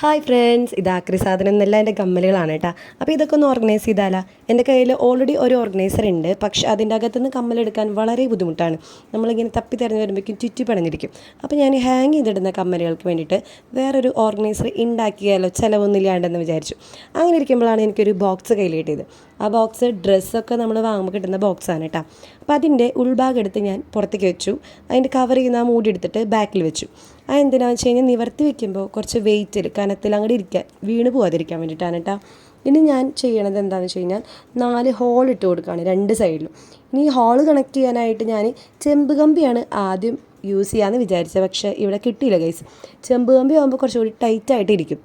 Hi friends, ഇത് ആക്രി സാധനം എന്നല്ല എൻ്റെ കമ്മലുകളാണ് കേട്ടോ. അപ്പോൾ ഇതൊക്കെ ഒന്ന് ഓർഗനൈസ് ചെയ്താലാ. എൻ്റെ കയ്യിൽ ഓൾറെഡി ഒരു ഓർഗനൈസർ ഉണ്ട്, പക്ഷേ അതിൻ്റെ അകത്തുനിന്ന് കമ്മലെടുക്കാൻ വളരെ ബുദ്ധിമുട്ടാണ്. നമ്മളിങ്ങനെ തപ്പി തിരഞ്ഞ് വരുമ്പോഴേക്കും ചുറ്റി പണഞ്ഞിരിക്കും. അപ്പോൾ ഞാൻ ഹാങ് ചെയ്തിടുന്ന കമ്മലുകൾക്ക് വേണ്ടിയിട്ട് വേറൊരു ഓർഗനൈസർ ഉണ്ടാക്കിയാലോ, ചിലവൊന്നുമില്ലാണ്ടെന്ന് വിചാരിച്ചു. അങ്ങനെ ഇരിക്കുമ്പോഴാണ് എനിക്കൊരു ബോക്സ് കയ്യിൽ കിട്ടിയത്. ആ ബോക്സ് ഡ്രസ്സൊക്കെ നമ്മൾ വാങ്ങുമ്പോൾ കിട്ടുന്ന ബോക്സാണ് കേട്ടോ. അപ്പോൾ അതിൻ്റെ ഉൾഭാഗം എടുത്ത് ഞാൻ പുറത്തേക്ക് വെച്ചു. അതിൻ്റെ കവർ ചെയ്യുന്ന ആ മൂടി എടുത്തിട്ട് ബാക്കിൽ വെച്ചു. അതെന്തിനാണെന്ന് വെച്ച് കഴിഞ്ഞാൽ നിവർത്തി വെക്കുമ്പോൾ കുറച്ച് വെയിറ്റിൽ കനത്തിൽ അങ്ങോട്ട് ഇരിക്കാൻ വീണ് പോകാതിരിക്കാൻ വേണ്ടിയിട്ടാണ് കേട്ടോ. ഇനി ഞാൻ ചെയ്യണത് എന്താണെന്ന് വെച്ച് കഴിഞ്ഞാൽ 4 ഹോൾ ഇട്ട് കൊടുക്കുകയാണ് 2 സൈഡിലും. ഇനി ഈ ഹോൾ കണക്ട് ചെയ്യാനായിട്ട് ഞാൻ ചെമ്പ് കമ്പിയാണ് ആദ്യം യൂസ് ചെയ്യാമെന്ന് വിചാരിച്ചത്, പക്ഷേ ഇവിടെ കിട്ടിയില്ല ഗൈസ്. ചെമ്പ് കമ്പി ആകുമ്പോൾ കുറച്ചുകൂടി ടൈറ്റായിട്ട് ഇരിക്കും.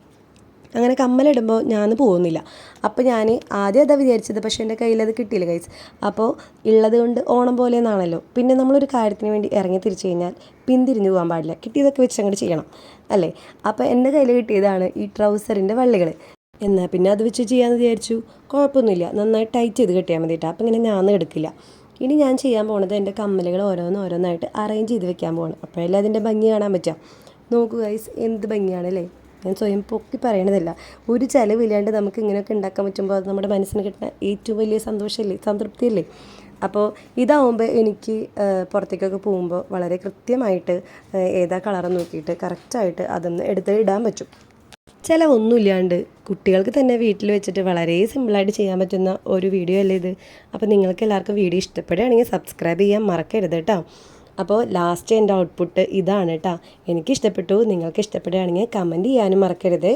അങ്ങനെ കമ്മലിടുമ്പോൾ ഞാൻ പോകുന്നില്ല. അപ്പോൾ ഞാൻ ആദ്യം അതാ വിചാരിച്ചത്, പക്ഷേ എൻ്റെ കയ്യിൽ അത് കിട്ടിയില്ല ഗൈസ്. അപ്പോൾ ഉള്ളത് കൊണ്ട് ഓണം പോലെ എന്നാണല്ലോ. പിന്നെ നമ്മളൊരു കാര്യത്തിന് വേണ്ടി ഇറങ്ങി തിരിച്ചു കഴിഞ്ഞാൽ പിന്തിരിഞ്ഞു പോകാൻ പാടില്ല. കിട്ടിയതൊക്കെ വെച്ച് അങ്ങോട്ട് ചെയ്യണം അല്ലേ. അപ്പോൾ എൻ്റെ കയ്യിൽ കിട്ടിയതാണ് ഈ ട്രൗസറിൻ്റെ വള്ളികൾ. എന്നാൽ പിന്നെ അത് വെച്ച് ചെയ്യാമെന്ന് വിചാരിച്ചു. കുഴപ്പമൊന്നുമില്ല, നന്നായി ടൈറ്റ് ചെയ്ത് കെട്ടിയാൽ മതി കേട്ടോ. അപ്പോൾ ഇങ്ങനെ ഞാൻ എടുക്കില്ല. ഇനി ഞാൻ ചെയ്യാൻ പോകുന്നത് എൻ്റെ കമ്മലുകൾ ഓരോന്നായിട്ട് അറേഞ്ച് ചെയ്ത് വെക്കാൻ പോകണം. അപ്പോഴല്ലേ അതിൻ്റെ ഭംഗി കാണാൻ പറ്റുക. നോക്കൂ ഗൈസ്, എന്ത് ഭംഗിയാണല്ലേ. ഞാൻ സ്വയം പൊക്കി പറയണതല്ല, ഒരു ചിലവില്ലാണ്ട് നമുക്ക് ഇങ്ങനെയൊക്കെ ഉണ്ടാക്കാൻ പറ്റുമ്പോൾ അത് നമ്മുടെ മനസ്സിന് കിട്ടുന്ന ഏറ്റവും വലിയ സന്തോഷമല്ലേ, സംതൃപ്തിയല്ലേ. അപ്പോൾ ഇതാവുമ്പോൾ എനിക്ക് പുറത്തേക്കൊക്കെ പോകുമ്പോൾ വളരെ കൃത്യമായിട്ട് ഏതാ കളറെന്ന് നോക്കിയിട്ട് കറക്റ്റായിട്ട് അതൊന്ന് എടുത്ത് ഇടാൻ പറ്റും. ചിലവൊന്നുമില്ലാണ്ട് കുട്ടികൾക്ക് തന്നെ വീട്ടിൽ വെച്ചിട്ട് വളരെ സിമ്പിളായിട്ട് ചെയ്യാൻ പറ്റുന്ന ഒരു വീഡിയോ അല്ലേ ഇത്. അപ്പോൾ നിങ്ങൾക്ക് എല്ലാവർക്കും വീഡിയോ ഇഷ്ടപ്പെടുകയാണെങ്കിൽ സബ്സ്ക്രൈബ് ചെയ്യാൻ മറക്കരുത് കേട്ടോ. അപ്പോൾ ലാസ്റ്റ് എൻ്റെ ഔട്ട്പുട്ട് ഇതാണ് കേട്ടോ. എനിക്കിഷ്ടപ്പെട്ടു, നിങ്ങൾക്ക് ഇഷ്ടപ്പെടുകയാണെങ്കിൽ കമൻറ്റ് ചെയ്യാനും മറക്കരുത്.